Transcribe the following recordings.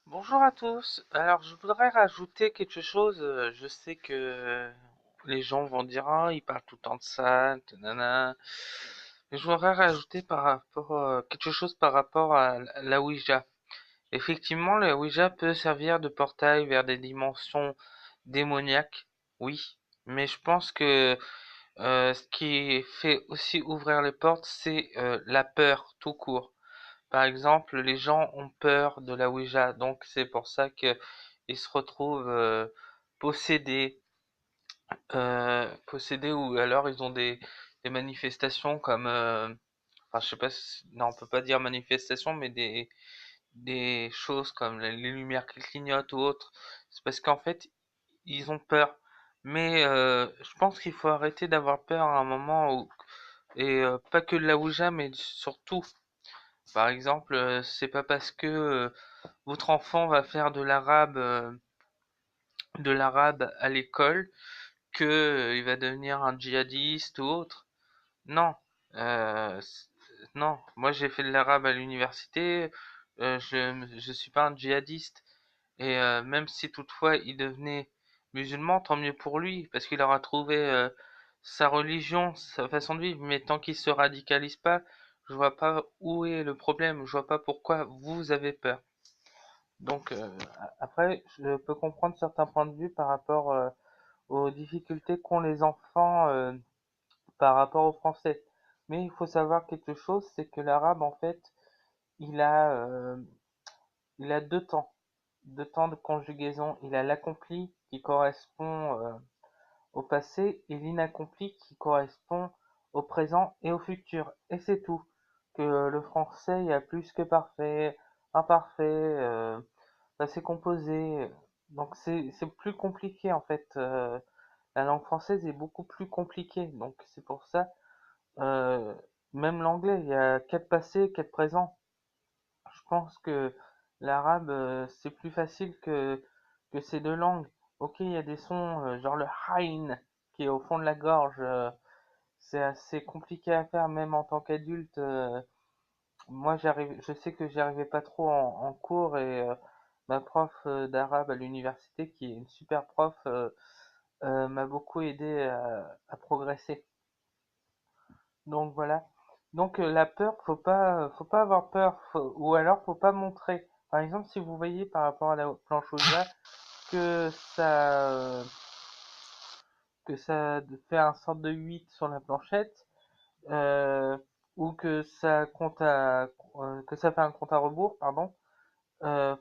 Bonjour à tous. Alors, je voudrais rajouter quelque chose. Je sais que les gens vont dire, ah, il parle tout le temps de ça, nanana. Mais je voudrais rajouter par rapport quelque chose par rapport à la Ouija. Effectivement, la Ouija peut servir de portail vers des dimensions démoniaques, oui. Mais je pense que ce qui fait aussi ouvrir les portes, c'est la peur tout court. Par exemple, les gens ont peur de la Ouija, donc c'est pour ça que ils se retrouvent possédés, possédés ou alors ils ont des manifestations comme, enfin je sais pas, non on peut pas dire manifestation, mais des choses comme les lumières qui clignotent ou autres. C'est parce qu'en fait ils ont peur. Mais je pense qu'il faut arrêter d'avoir peur à un moment où et pas que de la Ouija, mais surtout. Par exemple, c'est pas parce que votre enfant va faire de l'arabe à l'école que il va devenir un djihadiste ou autre. Non, non. Moi, j'ai fait de l'arabe à l'université. Je suis pas un djihadiste. Et même si toutefois il devenait musulman, tant mieux pour lui, parce qu'il aura trouvé sa religion, sa façon de vivre. Mais tant qu'il se radicalise pas, je vois pas où est le problème. Je vois pas pourquoi vous avez peur. Donc après, je peux comprendre certains points de vue par rapport aux difficultés qu'ont les enfants par rapport au français. Mais il faut savoir quelque chose, c'est que l'arabe en fait, il a euh, il a deux temps de conjugaison. Il a l'accompli qui correspond au passé et l'inaccompli qui correspond au présent et au futur. Et c'est tout. Que le français, il y a plus que parfait, imparfait, passé composé. Donc c'est plus compliqué en fait. La langue française est beaucoup plus compliquée. Donc c'est pour ça. euh, Même l'anglais, il y a quatre passés, quatre présents. Je pense que l'arabe, c'est plus facile que ces deux langues. Ok, il y a des sons, genre le haïn, qui est au fond de la gorge. C'est assez compliqué à faire, même en tant qu'adulte. Moi, je sais que j'y arrivais pas trop en cours et ma prof d'arabe à l'université, qui est une super prof, m'a beaucoup aidé à progresser. Donc voilà. Donc la peur, faut pas avoir peur, ou alors faut pas montrer. Par exemple, si vous voyez par rapport à la planche Ouija que que ça fait un sorte de 8 sur la planchette, euh, ou que ça compte que ça fait un compte à rebours, pardon.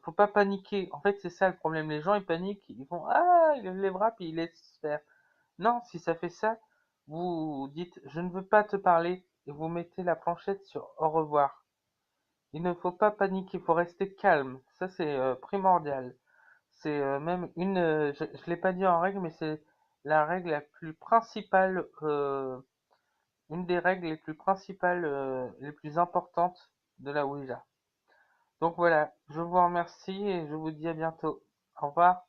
Faut pas paniquer. En fait, c'est ça le problème. Les gens ils paniquent, ils font ah, ils lèvent les bras puis ils laissent faire. Non, si ça fait ça, vous dites je ne veux pas te parler et vous mettez la planchette sur au revoir. Il ne faut pas paniquer, il faut rester calme. Ça, c'est primordial. C'est même je l'ai pas dit en règle, mais c'est la règle la plus principale, une des règles les plus principales, les plus importantes de la Ouija. Donc voilà, je vous remercie et je vous dis à bientôt. Au revoir.